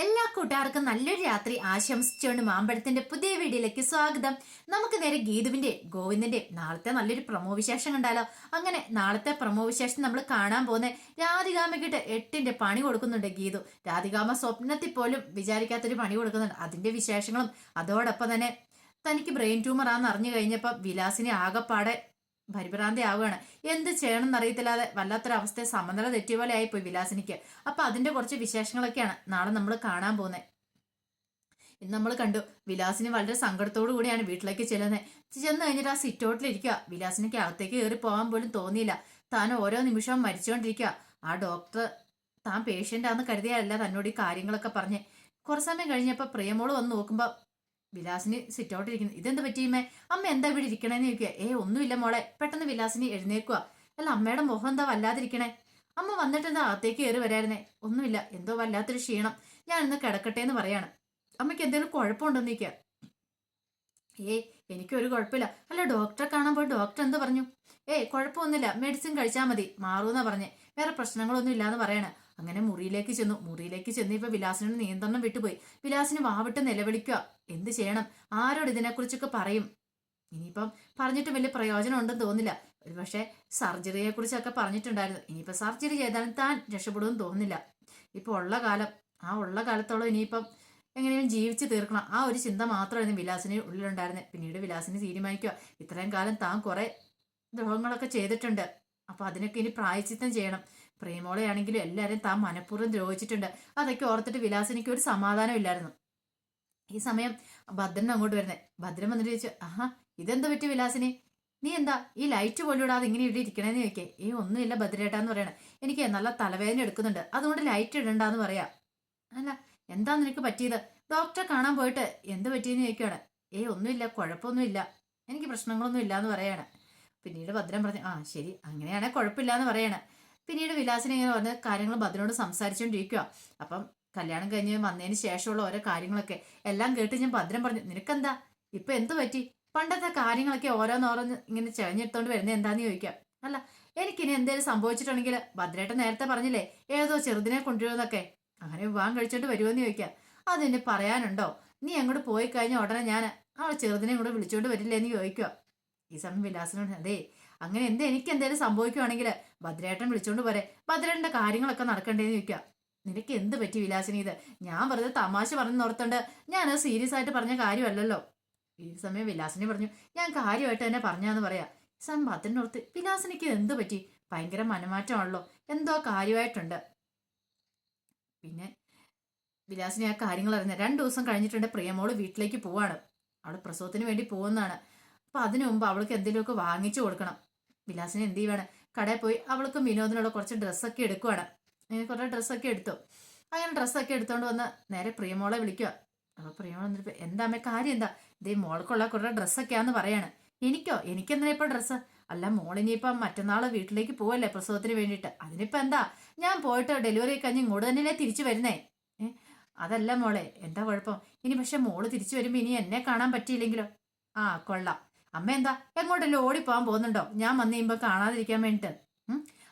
എല്ലാ കൂട്ടുകാർക്കും നല്ലൊരു രാത്രി ആശംസിച്ചുകൊണ്ട് മാമ്പഴത്തിന്റെ പുതിയ വീഡിയോയിലേക്ക് സ്വാഗതം. നമുക്ക് നേരെ ഗീതുവിന്റെ ഗോവിന്ദന്റെ നാളത്തെ നല്ലൊരു പ്രമോ വിശേഷം കണ്ടാലോ. അങ്ങനെ നാളത്തെ പ്രമോ വിശേഷം നമ്മൾ കാണാൻ പോകുന്ന രാധികാമ്മയ്ക്കിട്ട് 8ന്റെ പണി കൊടുക്കുന്നുണ്ട് ഗീതു. രാധികാമ്മ സ്വപ്നത്തിൽ പോലും വിചാരിക്കാത്തൊരു പണി കൊടുക്കുന്നുണ്ട്. അതിന്റെ വിശേഷങ്ങളും അതോടൊപ്പം തന്നെ തനിക്ക് ബ്രെയിൻ ട്യൂമർ ആണെന്ന് അറിഞ്ഞു കഴിഞ്ഞപ്പോ വിലാസിനെ ആകെപ്പാടെ പരിഭ്രാന്തി ആവുകയാണ്. എന്ത് ചെയ്യണം എന്നറിയത്തില്ലാതെ വല്ലാത്തൊരവസ്ഥയെ സമനില തെറ്റിയ പോലെ ആയിപ്പോയി വിലാസിനിക്ക്. അപ്പൊ അതിന്റെ കുറച്ച് വിശേഷങ്ങളൊക്കെയാണ് നാളെ നമ്മൾ കാണാൻ പോകുന്നത്. ഇന്ന് നമ്മൾ കണ്ടു വിലാസിന് വളരെ സങ്കടത്തോടു കൂടിയാണ് വീട്ടിലേക്ക് ചെല്ലുന്നത്. ചെന്ന് കഴിഞ്ഞിട്ട് ആ സിറ്റൗട്ടിലിരിക്കുക. വിലാസിനിക്ക് അകത്തേക്ക് കയറി പോകാൻ പോലും തോന്നിയില്ല. താൻ ഓരോ നിമിഷവും മരിച്ചുകൊണ്ടിരിക്കുക. ആ ഡോക്ടർ താൻ പേഷ്യന്റ് ആണെന്ന് കരുതിയല്ല തന്നോട് ഈ കാര്യങ്ങളൊക്കെ പറഞ്ഞ്. കുറച്ചു സമയം കഴിഞ്ഞപ്പോ പ്രിയമോള് വന്ന് നോക്കുമ്പോ വിലാസിനി സിറ്റൗട്ട് ഇരിക്കുന്നു. ഇതെന്ത് പറ്റിയുമേ, അമ്മ എന്താ ഇവിടെ ഇരിക്കണേന്ന് ചോദിക്കുക. ഒന്നുമില്ല മോളെ. പെട്ടെന്ന് വിലാസിനി എഴുന്നേക്കുക. അല്ല അമ്മയുടെ മുഖം എന്താ വല്ലാതിരിക്കണേ? അമ്മ വന്നിട്ട് എന്താ അകത്തേക്ക് കയറി വരായിരുന്നേ? ഒന്നുമില്ല, എന്തോ വല്ലാത്തൊരു ക്ഷീണം, ഞാൻ ഇന്ന് കിടക്കട്ടെ എന്ന് പറയാണ്. അമ്മയ്ക്ക് എന്തെങ്കിലും കുഴപ്പമുണ്ടെന്ന് ചോദിക്കുക. എനിക്കൊരു കുഴപ്പമില്ല. അല്ല ഡോക്ടറെ കാണാൻ പോയി ഡോക്ടർ എന്ത് പറഞ്ഞു? കുഴപ്പമൊന്നുമില്ല, മെഡിസിൻ കഴിച്ചാൽ മതി, മാറൂന്നാ പറഞ്ഞേ, വേറെ പ്രശ്നങ്ങളൊന്നും ഇല്ലാന്ന് പറയണേ. അങ്ങനെ മുറിയിലേക്ക് ചെന്നു. മുറിയിലേക്ക് ചെന്ന് ഇപ്പൊ വിലാസിന് നിയന്ത്രണം വിട്ടുപോയി. വിലാസിന് വാവിട്ട് നിലവിളിക്കുക. എന്ത് ചെയ്യണം, ആരോട് ഇതിനെക്കുറിച്ചൊക്കെ പറയും? ഇനിയിപ്പം പറഞ്ഞിട്ട് വലിയ പ്രയോജനം ഉണ്ടെന്ന് തോന്നില്ല. ഒരു പക്ഷേ സർജറിയെ കുറിച്ചൊക്കെ പറഞ്ഞിട്ടുണ്ടായിരുന്നു. ഇനിയിപ്പോ സർജറി ചെയ്താലും താൻ രക്ഷപ്പെടുമെന്ന് തോന്നുന്നില്ല. ഇപ്പൊ ഉള്ള കാലം, ആ ഉള്ള കാലത്തോളം ഇനിയിപ്പം എങ്ങനെയും ജീവിച്ച് തീർക്കണം, ആ ഒരു ചിന്ത മാത്രമായിരുന്നു വിലാസിന് ഉള്ളിലുണ്ടായിരുന്നത്. പിന്നീട് വിലാസിന് തീരുമാനിക്കുക, ഇത്രയും കാലം താൻ കുറെ ദ്രോഹങ്ങളൊക്കെ ചെയ്തിട്ടുണ്ട്. അപ്പൊ അതിനൊക്കെ ഇനി പ്രായച്ചിത്തം ചെയ്യണം. പ്രേമോളെയാണെങ്കിലും എല്ലാവരും താൻ മനഃപൂർവ്വം ദ്രോഹിച്ചിട്ടുണ്ട്. അതൊക്കെ ഓർത്തിട്ട് വിലാസിനിക്ക് ഒരു സമാധാനം ഇല്ലായിരുന്നു. ഈ സമയം ഭദ്രൻ അങ്ങോട്ട് വരുന്നേ. ഭദ്രൻ വന്നിട്ട് ചോദിച്ചു, ഇതെന്ത് പറ്റി വിലാസിനി? നീ എന്താ ഈ ലൈറ്റ് പോലും ഇടാതെ ഇങ്ങനെ ഇവിടെ ഇരിക്കണേന്ന് ചോദിക്കേ. ഒന്നുമില്ല ഭദ്രേട്ടാന്ന് പറയണേ, എനിക്ക് നല്ല തലവേദന എടുക്കുന്നുണ്ട്, അതുകൊണ്ട് ലൈറ്റ് ഇടണ്ടാന്ന് പറയാ. അല്ല എന്താ നിനക്ക് പറ്റിയത്? ഡോക്ടറെ കാണാൻ പോയിട്ട് എന്ത് പറ്റിയെന്ന് ചോദിക്കുകയാണ്. ഒന്നുമില്ല, കുഴപ്പമൊന്നുമില്ല, എനിക്ക് പ്രശ്നങ്ങളൊന്നും ഇല്ലാന്ന് പറയാണ്. പിന്നീട് ഭദ്രൻ പറഞ്ഞു, ശരി, അങ്ങനെയാണെ കുഴപ്പമില്ലാന്ന് പറയാണ്. പിന്നീട് വിലാസിനെ ഇങ്ങനെ പറഞ്ഞ കാര്യങ്ങൾ ഭദ്രനോട് സംസാരിച്ചുകൊണ്ടിരിക്കുക. അപ്പം കല്യാണം കഴിഞ്ഞ് വന്നതിന് ശേഷമുള്ള ഓരോ കാര്യങ്ങളൊക്കെ എല്ലാം കേട്ട് ഞാൻ ഭദ്രൻ പറഞ്ഞു, നിനക്കെന്താ ഇപ്പൊ എന്ത് പറ്റി? പണ്ടത്തെ കാര്യങ്ങളൊക്കെ ഓരോന്നോരോന്ന് ഇങ്ങനെ ചെഴഞ്ഞെടുത്തോണ്ട് വരുന്നത് എന്താന്ന് ചോദിക്കാം. അല്ല എനിക്കിനി എന്തേലും സംഭവിച്ചിട്ടുണ്ടെങ്കിൽ ഭദ്രേട്ടൻ നേരത്തെ പറഞ്ഞില്ലേ ഏതോ ചെറുതിനെ കൊണ്ടുവരുമെന്നൊക്കെ, അങ്ങനെ വിവാഹം കഴിച്ചോണ്ട് വരുമെന്ന് ചോദിക്കാം. അതിന് പറയാനുണ്ടോ? നീ അങ്ങോട്ട് പോയി കഴിഞ്ഞ ഉടനെ ഞാൻ അവളെ ചെറുതിനെ കൂടെ വിളിച്ചോണ്ട് വരില്ലേന്ന് ചോദിക്കുക. ഈ സമയം വിലാസിനോട്, അങ്ങനെ എനിക്ക് എന്തേലും സംഭവിക്കുവാണെങ്കിൽ ഭദ്രേട്ടൻ വിളിച്ചോണ്ട് പോരെ, ഭദ്രേട്ടന്റെ കാര്യങ്ങളൊക്കെ നടക്കണ്ടേന്ന് ചോദിക്കുക. നിനക്ക് എന്ത് പറ്റി വിലാസിനി? ഇത് ഞാൻ വെറുതെ തമാശ പറഞ്ഞു ഓർത്തുണ്ട്, ഞാനത് സീരിയസ് ആയിട്ട് പറഞ്ഞ കാര്യമല്ലല്ലോ. ഈ സമയം വിലാസിനി പറഞ്ഞു, ഞാൻ കാര്യമായിട്ട് തന്നെ പറഞ്ഞാന്ന് പറയാ. ഈ സമയം ഭദ്രനോർത്ത്, വിലാസിനിക്ക് എന്ത് പറ്റി? ഭയങ്കര മനമാറ്റമാണല്ലോ, എന്തോ കാര്യമായിട്ടുണ്ട്. പിന്നെ വിലാസിനി ആ കാര്യങ്ങൾ അറിഞ്ഞ 2 ദിവസം കഴിഞ്ഞിട്ടുണ്ട് പ്രിയമോള് വീട്ടിലേക്ക് പോവാണ്. അവള് പ്രസവത്തിന് വേണ്ടി പോകുന്നതാണ്. അപ്പൊ അതിനു മുമ്പ് അവൾക്ക് എന്തെങ്കിലുമൊക്കെ വാങ്ങിച്ചു കൊടുക്കണം. വിലാസിന് എന്ത് ചെയ്യുവാണ്, കടയിൽ പോയി അവൾക്ക് വിനോദിനുള്ള കുറച്ച് ഡ്രസ്സൊക്കെ എടുക്കുവാണ്. കുറേ ഡ്രസ്സൊക്കെ എടുത്തു. അങ്ങനെ ഡ്രസ്സൊക്കെ എടുത്തോണ്ട് വന്ന് നേരെ പ്രിയമോളെ വിളിക്കുക. അപ്പൊ പ്രിയമോൾ എന്നിട്ട്, എന്താ അമ്മ കാര്യം എന്താ? മോൾക്കുള്ള കുറേ ഡ്രസ്സൊക്കെയാന്ന് പറയാണ്. എനിക്കെന്തിനാ ഇപ്പൊ ഡ്രസ്സ്? അല്ല മോളിനിയിപ്പം മറ്റന്നാള് വീട്ടിലേക്ക് പോവല്ലേ പ്രസവത്തിന് വേണ്ടിയിട്ട്, അതിനിപ്പോ എന്താ? ഞാൻ പോയിട്ട് ഡെലിവറി കഴിഞ്ഞ് ഇങ്ങോട്ട് തന്നെയല്ലേ തിരിച്ചു വരുന്നേ. അതല്ല മോളെ, എന്താ കുഴപ്പം? ഇനി പക്ഷെ മോള് തിരിച്ചു വരുമ്പോ ഇനി എന്നെ കാണാൻ പറ്റിയില്ലെങ്കിലോ? കൊള്ളാം. അമ്മ എന്താ എങ്ങോട്ടല്ലോ ഓടിപ്പോവാൻ പോകുന്നുണ്ടോ ഞാൻ വന്നു കഴിയുമ്പോ കാണാതിരിക്കാൻ വേണ്ടിട്ട്?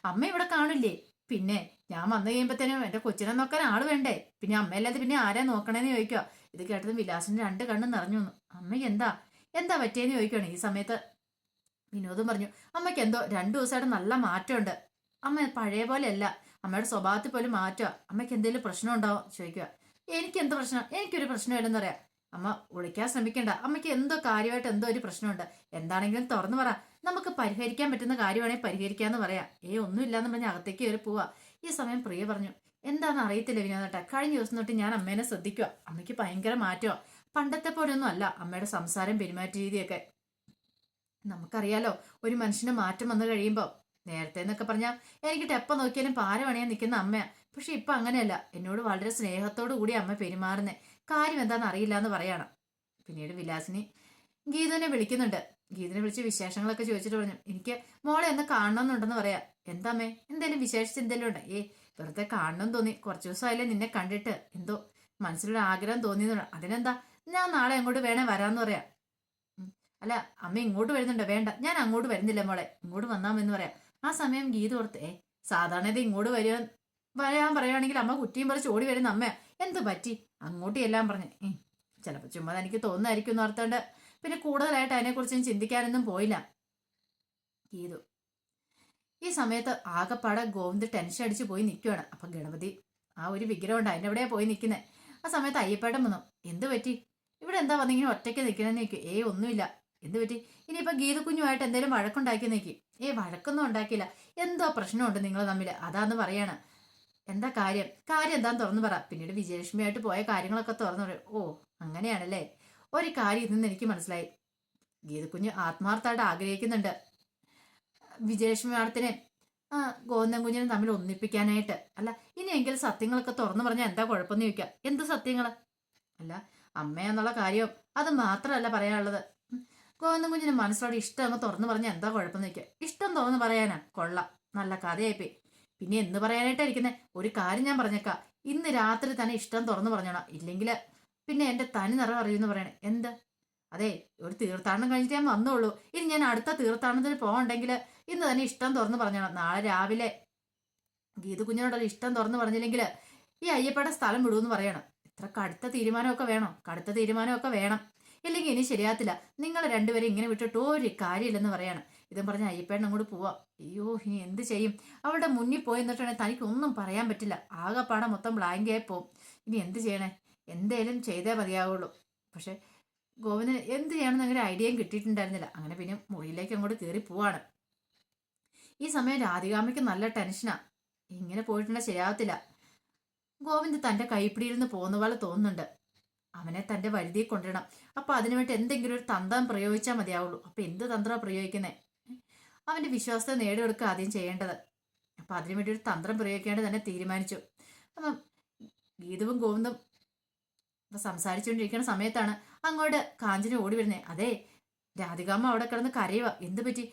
അമ്മ ഇവിടെ കാണില്ലേ? പിന്നെ ഞാൻ വന്നു കഴിയുമ്പോഴത്തേനും എന്റെ കൊച്ചിനെ നോക്കാൻ ആള് വേണ്ടേ? പിന്നെ അമ്മയല്ലാതെ പിന്നെ ആരാ നോക്കണേന്ന് ചോദിക്കുക. ഇത് കേട്ടത് വിലാസിന്റെ 2 കണ്ണും നിറഞ്ഞു വന്നു. അമ്മയ്ക്ക് എന്താ പറ്റിയെന്ന് ചോദിക്കുകയാണ്. ഈ സമയത്ത് വിനോദം പറഞ്ഞു, അമ്മയ്ക്ക് എന്തോ 2 ദിവസമായിട്ട് നല്ല മാറ്റമുണ്ട്. അമ്മ പഴയ പോലെ അല്ല, അമ്മയുടെ സ്വഭാവത്തിൽ പോലും മാറ്റുക. അമ്മയ്ക്ക് എന്തെങ്കിലും പ്രശ്നം ഉണ്ടാവും ചോദിക്കുക. എനിക്ക് എന്ത് പ്രശ്നം? എനിക്കൊരു പ്രശ്നമില്ലെന്ന് പറയാം. അമ്മ ഒളിക്കാൻ ശ്രമിക്കണ്ട, അമ്മയ്ക്ക് എന്തോ കാര്യമായിട്ട് എന്തോ ഒരു പ്രശ്നമുണ്ട്, എന്താണെങ്കിലും തുറന്നു പറ, നമുക്ക് പരിഹരിക്കാൻ പറ്റുന്ന കാര്യമാണെങ്കിൽ പരിഹരിക്കാന്ന് പറയാം. ഒന്നുമില്ലാന്ന് പറഞ്ഞ് അകത്തേക്ക് കയറി പോവാ. ഈ സമയം പ്രിയ പറഞ്ഞു, എന്താണെന്ന് അറിയത്തില്ല വിനോദേട്ടാ, കഴിഞ്ഞ ദിവസം തൊട്ട് ഞാൻ അമ്മേനെ ശ്രദ്ധിക്കുക, അമ്മയ്ക്ക് ഭയങ്കര മാറ്റമാണ്. പണ്ടത്തെ പോലെയൊന്നും അല്ല അമ്മയുടെ സംസാരം പെരുമാറ്റ രീതിയൊക്കെ. നമുക്കറിയാലോ ഒരു മനുഷ്യന് മാറ്റം വന്നു കഴിയുമ്പോൾ, നേരത്തെ എന്നൊക്കെ പറഞ്ഞാൽ എനിക്കിട്ട് എപ്പോൾ നോക്കിയാലും പാര പണിയാൻ നിൽക്കുന്ന അമ്മയാ. പക്ഷെ ഇപ്പൊ അങ്ങനെയല്ല, എന്നോട് വളരെ സ്നേഹത്തോടു കൂടി അമ്മ പെരുമാറുന്നേ. കാര്യം എന്താണെന്ന് അറിയില്ല എന്ന് പറയണം. പിന്നീട് വിലാസിനി ഗീതുവിനെ വിളിക്കുന്നുണ്ട്. ഗീതുവിനെ വിളിച്ച് വിശേഷങ്ങളൊക്കെ ചോദിച്ചിട്ട് പറഞ്ഞു, എനിക്ക് മോളെ ഒന്ന് കാണണമെന്നുണ്ടെന്ന് പറയാ. എന്താമ്മേ, എന്തേലും വിശേഷിച്ച് എന്തെങ്കിലും ഉണ്ട്? വെറുതെ കാണണം തോന്നി, കുറച്ചു ദിവസമായാലേ നിന്നെ കണ്ടിട്ട്, എന്തോ മനസ്സിലൊരു ആഗ്രഹം തോന്നിയെന്ന്. അതിനെന്താ, ഞാൻ നാളെ അങ്ങോട്ട് വേണേ വരാന്ന് പറയാം. അല്ല അമ്മ ഇങ്ങോട്ട് വരുന്നുണ്ടോ? വേണ്ട, ഞാൻ അങ്ങോട്ട് വരുന്നില്ല മോളെ, ഇങ്ങോട്ട് വന്നാമെന്ന് പറയാം. ആ സമയം ഗീത ഓർത്ത്, സാധാരണ ഇത് ഇങ്ങോട്ട് വരാൻ പറയുകയാണെങ്കിൽ അമ്മ കുറ്റിയും പറിച്ച് ഓടി വരുന്ന അമ്മ, എന്ത് പറ്റി? അങ്ങോട്ടും എല്ലാം പറഞ്ഞു. ചിലപ്പോൾ ചുമ്മാ എനിക്ക് തോന്നുന്നതായിരിക്കും എന്ന് ഓർത്തോണ്ട് പിന്നെ കൂടുതലായിട്ട് അതിനെക്കുറിച്ച് ചിന്തിക്കാനൊന്നും പോയില്ല ഗീതു. ഈ സമയത്ത് ആകെപ്പാടെ ഗോവിന്ദ് ടെൻഷൻ അടിച്ച് പോയി നിൽക്കുവാണ്. അപ്പം ഗണപതി ആ ഒരു വിഗ്രഹം ഉണ്ട്, അതിൻ്റെ എവിടെയാ പോയി നിൽക്കുന്നത്. ആ സമയത്ത് അയ്യപ്പേട്ടൻ വന്നു. എന്ത് പറ്റി? ഇവിടെ എന്താ വന്നിങ്ങനെ ഒറ്റയ്ക്ക് നിൽക്കണമെന്ന് നിൽക്കും. ഒന്നുമില്ല. എന്ത് പറ്റി? ഇനിയിപ്പോൾ ഗീത കുഞ്ഞുമായിട്ട് എന്തെങ്കിലും വഴക്കുണ്ടാക്കി നിൽക്കി. വഴക്കൊന്നും ഉണ്ടാക്കിയില്ല. എന്തോ പ്രശ്നമുണ്ട് നിങ്ങൾ തമ്മിൽ, അതാന്ന് പറയാണ്. എന്താ കാര്യം? കാര്യം എന്താന്ന് തുറന്നു പറ. പിന്നീട് വിജയലക്ഷ്മിയായിട്ട് പോയ കാര്യങ്ങളൊക്കെ തുറന്നു പറയും. ഓ അങ്ങനെയാണല്ലേ. ഒരു കാര്യം ഇതെന്ന് എനിക്ക് മനസ്സിലായി. ഗീതക്കുഞ്ഞ് ആത്മാർത്ഥമായിട്ട് ആഗ്രഹിക്കുന്നുണ്ട് വിജയലക്ഷ്മി മാഡത്തിനെ ഗോവിന്ദൻ കുഞ്ഞിനെ തമ്മിൽ ഒന്നിപ്പിക്കാനായിട്ട്. അല്ല ഇനിയെങ്കിലും സത്യങ്ങളൊക്കെ തുറന്നു പറഞ്ഞാൽ എന്താ കുഴപ്പമെന്ന് ചോദിക്കാം. എന്ത് സത്യങ്ങൾ? അല്ല അമ്മയെന്നുള്ള കാര്യം അത് മാത്രമല്ല പറയാനുള്ളത്. ഗോവിന്ദൻ കുഞ്ഞിന് മനസ്സിലോട് ഇഷ്ടം അങ്ങ് തുറന്നു പറഞ്ഞാൽ എന്താ കുഴപ്പമെന്ന് ചോദിക്കുക. ഇഷ്ടം തുറന്നു പറയാനാ? കൊള്ളാം, നല്ല കഥയായിപ്പോയി. പിന്നെ എന്ത് പറയാനായിട്ടായിരിക്കുന്നത്? ഒരു കാര്യം ഞാൻ പറഞ്ഞേക്കാം, ഇന്ന് രാത്രി തന്നെ ഇഷ്ടം തുറന്നു പറഞ്ഞോണം. ഇല്ലെങ്കിൽ പിന്നെ എൻ്റെ തനി നിറം അറിയുമെന്ന് പറയണേ. എന്ത്? അതെ, ഒരു തീർത്ഥാടനം കഴിഞ്ഞിട്ട് ഞാൻ വന്നോളൂ. ഇനി ഞാൻ അടുത്ത തീർത്ഥാടനത്തിന് പോകണ്ടെങ്കിൽ ഇന്ന് തന്നെ ഇഷ്ടം തുറന്നു പറഞ്ഞോണം. നാളെ രാവിലെ ഗീതു കുഞ്ഞിനോടുള്ള ഇഷ്ടം തുറന്നു പറഞ്ഞില്ലെങ്കിൽ ഈ അയ്യപ്പയുടെ സ്ഥലം വിടുമെന്ന് പറയണം. ഇത്ര കടുത്ത തീരുമാനമൊക്കെ വേണം, കടുത്ത തീരുമാനമൊക്കെ വേണം. ഇല്ലെങ്കിൽ ഇനി ശരിയാത്തില്ല. നിങ്ങൾ രണ്ടുപേരും ഇങ്ങനെ വിട്ടിട്ട് ഒരു കാര്യമില്ലെന്ന് പറയാണ്. ഇതും പറഞ്ഞ അയ്യപ്പേട്ടൻ അങ്ങോട്ട് പോവാം. അയ്യോ ഇനി എന്ത് ചെയ്യും? അവളുടെ മുന്നിൽ പോയി എന്നിട്ടുണ്ടെങ്കിൽ തനിക്കൊന്നും പറയാൻ പറ്റില്ല. ആകെപ്പാടെ മൊത്തം ബ്ലാങ്കായി പോവും. ഇനി എന്ത് ചെയ്യണേ? എന്തേലും ചെയ്തേ മതിയാവുള്ളൂ. പക്ഷെ ഗോവിന്ദന് എന്ത് ചെയ്യണമെന്ന് അങ്ങനെ ഐഡിയയും കിട്ടിയിട്ടുണ്ടായിരുന്നില്ല. അങ്ങനെ പിന്നെ മുറിയിലേക്ക് അങ്ങോട്ട് കയറി പോവാണ്. ഈ സമയം രാധികാമ്മയ്ക്ക് നല്ല ടെൻഷനാ. ഇങ്ങനെ പോയിട്ടുണ്ടെങ്കിൽ ശരിയാവത്തില്ല. ഗോവിന്ദ് തൻ്റെ കൈപ്പിടിയിൽ നിന്ന് പോകുന്ന പോലെ തോന്നുന്നുണ്ട്. അവനെ തൻ്റെ വരുതിയെ കൊണ്ടുവരണം. അപ്പൊ അതിനുവേണ്ടി എന്തെങ്കിലും ഒരു തന്ത്രം പ്രയോഗിച്ചാൽ മതിയാവുള്ളൂ. അപ്പൊ എന്ത് തന്ത്രമാണ് പ്രയോഗിക്കുന്നത്? അവന്റെ വിശ്വാസത്തെ നേടിയെടുക്കുക ആദ്യം ചെയ്യേണ്ടത്. അപ്പൊ അതിനുവേണ്ടി ഒരു തന്ത്രം പ്രയോഗിക്കേണ്ടത് തന്നെ തീരുമാനിച്ചു. അപ്പം ഗീതുവും ഗോവിന്ദും സംസാരിച്ചുകൊണ്ടിരിക്കുന്ന സമയത്താണ് അങ്ങോട്ട് കാഞ്ചന ഓടി വരുന്നേ. അതെ, രാധികാമ്മ അവിടെ കിടന്ന് കരയുക. എന്ത് പറ്റി?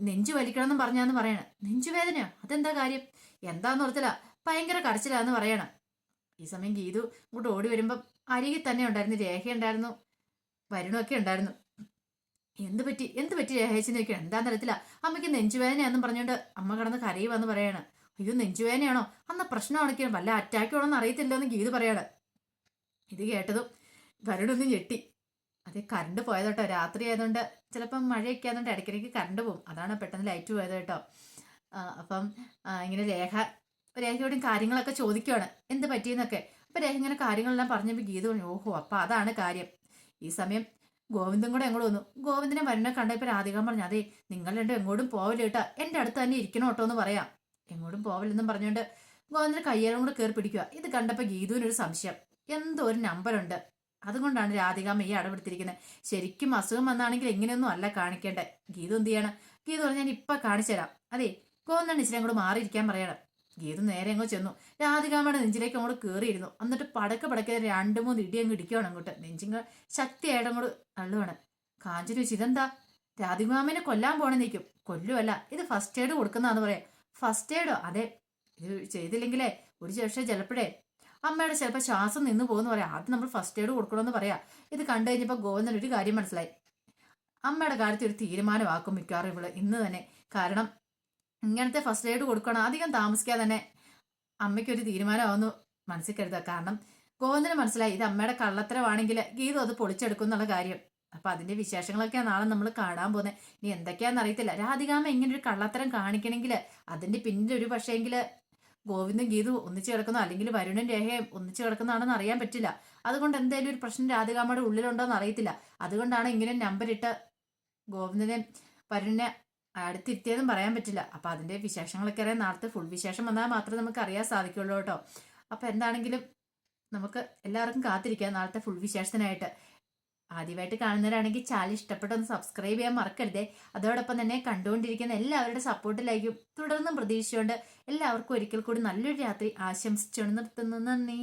നെഞ്ചു വലിക്കണമെന്നും പറഞ്ഞാന്ന് പറയണ. നെഞ്ചുവേദനയോ? അതെന്താ കാര്യം? എന്താന്ന് ഓർത്തില്ല, ഭയങ്കര കരച്ചിലാന്ന് പറയണ. ഈ സമയം ഗീതു ഇങ്ങോട്ട് ഓടി വരുമ്പം അരികിൽ തന്നെ ഉണ്ടായിരുന്നു രേഖയുണ്ടായിരുന്നു, വരുണമൊക്കെ ഉണ്ടായിരുന്നു. എന്ത് പറ്റി? എന്ത് പറ്റി രേഖയെന്ന് ചോദിക്കണം. എന്താന്ന് അറിയത്തില്ല, അമ്മയ്ക്ക് നെഞ്ചുവേദനയാണെന്നും പറഞ്ഞുകൊണ്ട് അമ്മ കിടന്ന് കരയുവെന്ന് പറയാണ്. അയ്യോ നെഞ്ചുവേദനയാണോ? അന്ന് പ്രശ്നമാണെങ്കിൽ വല്ല അറ്റാക്ക് ആണോന്ന് അറിയത്തില്ലെന്ന് ഗീതു പറയാണ്. ഇത് കേട്ടതും വരുണൊന്നും ഞെട്ടി. അതെ, കറണ്ട് പോയതോട്ടോ. രാത്രി ആയതുകൊണ്ട് ചിലപ്പം മഴയൊക്കെ ആയതുകൊണ്ട് ഇടയ്ക്കിടയ്ക്ക് കറണ്ട് പോകും. അതാണ് പെട്ടെന്ന് ലൈറ്റ് പോയത് കേട്ടോ. അപ്പം ഇങ്ങനെ രേഖയോടും കാര്യങ്ങളൊക്കെ ചോദിക്കുവാണ് എന്ത് പറ്റിയെന്നൊക്കെ. അപ്പൊ രേഖ ഇങ്ങനെ കാര്യങ്ങളെല്ലാം പറഞ്ഞപ്പോൾ ഗീത പറഞ്ഞു, ഓഹോ അപ്പൊ അതാണ് കാര്യം. ഈ സമയം ഗോവിന്ദൻ കൂടെ എങ്ങോട്ട് വന്നു. ഗോവിന്ദനെ വരുന്ന കണ്ടപ്പോൾ രാധിക പറഞ്ഞു, അതെ നിങ്ങൾ രണ്ടും എങ്ങോട്ടും പോവില്ല കേട്ടോ, എൻ്റെ അടുത്ത് തന്നെ ഇരിക്കണം കേട്ടോ എന്ന് പറയാം. എങ്ങോട്ടും പോവില്ലെന്നും പറഞ്ഞുകൊണ്ട് ഗോവിന്ദന് കയ്യേലും കൂടെ കയറി പിടിക്കുക. ഇത് കണ്ടപ്പോൾ ഗീതുവിനൊരു സംശയം, എന്തോ ഒരു നമ്പറുണ്ട്. അതുകൊണ്ടാണ് രാധികാമ്മ ഈ അടവെടുത്തിരിക്കുന്നത്. ശരിക്കും അസുഖം വന്നാണെങ്കിൽ എങ്ങനെയൊന്നും അല്ല കാണിക്കേണ്ടേ. ഗീതു എന്ത് ചെയ്യണം? ഗീതു പറഞ്ഞു, ഞാൻ ഇപ്പൊ കാണിച്ചു തരാം. അതെ, ഗോവിന്ദൻ ഇച്ചിരി അങ്ങോട്ട് മാറിയിരിക്കാൻ പറയണം. ഗീതു നേരെ അങ്ങോട്ട് ചെന്നു. രാധികാമ്മയുടെ നെഞ്ചിലേക്ക് അങ്ങോട്ട് കയറിയിരുന്നു. എന്നിട്ട് പടക്കെ 2-3 ഇടി അങ്ങ് ഇടിക്കുകയാണ് അങ്ങോട്ട്. നെഞ്ചിങ്ങ് ശക്തിയായിട്ട് അങ്ങോട്ട് തള്ളുവാണ്. കാഞ്ചന വെച്ച്, ഇതെന്താ? രാധികാമ്മനെ കൊല്ലാൻ പോണേ നിൽക്കും. കൊല്ലുമല്ല, ഇത് ഫസ്റ്റ് എയ്ഡ് കൊടുക്കുന്നതാന്ന് പറയാം. ഫസ്റ്റ് എയ്ഡോ? അതെ, ഇത് ചെയ്തില്ലെങ്കിലേ ഒരു ശേഷം ചിലപ്പോഴേ അമ്മയുടെ ചിലപ്പോൾ ശ്വാസം നിന്ന് പോകുന്നു പറയാം. ആദ്യം നമ്മൾ ഫസ്റ്റ് എയ്ഡ് കൊടുക്കണമെന്ന് പറയാം. ഇത് കണ്ടു കഴിഞ്ഞപ്പോൾ ഗോവിന്ദൻ ഒരു കാര്യം മനസ്സിലായി. അമ്മയുടെ കാര്യത്തിൽ ഒരു തീരുമാനമാക്കും മിക്കവാറും ഇവള് ഇന്ന് തന്നെ. കാരണം ഇങ്ങനത്തെ ഫസ്റ്റ് എയ്ഡ് കൊടുക്കണം, അധികം താമസിക്കാതെ തന്നെ അമ്മയ്ക്കൊരു തീരുമാനമാവുന്നു മനസ്സിൽ കരുതുക. കാരണം ഗോവിന്ദന് മനസ്സിലായി ഇത് അമ്മയുടെ കള്ളത്തരമാണെങ്കിൽ ഗീതു അത് പൊളിച്ചെടുക്കും എന്നുള്ള കാര്യം. അപ്പൊ അതിന്റെ വിശേഷങ്ങളൊക്കെയാണ് നാളെ നമ്മൾ കാണാൻ പോകുന്നത്. ഇനി എന്തൊക്കെയാണെന്ന് അറിയത്തില്ല. രാധികാമ്മ ഇങ്ങനെ ഒരു കള്ളത്തരം കാണിക്കണമെങ്കിൽ അതിന്റെ പിന്നിൽ ഒരു പക്ഷേങ്കിൽ ഗോവിന്ദൻ ഗീതു ഒന്നിച്ചു കിടക്കുന്നോ അല്ലെങ്കിൽ വരുണൻ രേഖയും ഒന്നിച്ചു കിടക്കുന്നതാണെന്ന് അറിയാൻ പറ്റില്ല. അതുകൊണ്ട് എന്തായാലും ഒരു പ്രശ്നം രാധികാമ്മയുടെ ഉള്ളിലുണ്ടോന്ന് അറിയത്തില്ല. അതുകൊണ്ടാണ് ഇങ്ങനെ നമ്പറിട്ട് ഗോവിന്ദനെ വരുണിനെ അടുത്തിരുത്തിയതും പറയാൻ പറ്റില്ല. അപ്പൊ അതിന്റെ വിശേഷങ്ങളൊക്കെ അറിയാൻ നാളത്തെ ഫുൾ വിശേഷം വന്നാൽ മാത്രമേ നമുക്ക് അറിയാൻ സാധിക്കുള്ളൂ കേട്ടോ. അപ്പൊ എന്താണെങ്കിലും നമുക്ക് എല്ലാവർക്കും കാത്തിരിക്കാം നാളത്തെ ഫുൾ വിശേഷത്തിനായിട്ട്. ആദ്യമായിട്ട് കാണുന്നവരാണെങ്കിൽ ചാനൽ ഇഷ്ടപ്പെട്ടൊന്ന് സബ്സ്ക്രൈബ് ചെയ്യാൻ മറക്കരുതേ. അതോടൊപ്പം തന്നെ കണ്ടുകൊണ്ടിരിക്കുന്ന എല്ലാവരുടെ സപ്പോർട്ടിലായിരിക്കും തുടർന്നും പ്രതീക്ഷിച്ചുകൊണ്ട് എല്ലാവർക്കും ഒരിക്കൽ കൂടി നല്ലൊരു രാത്രി ആശംസിച്ചുകൊണ്ട് നിർത്തുന്നു. നന്ദി.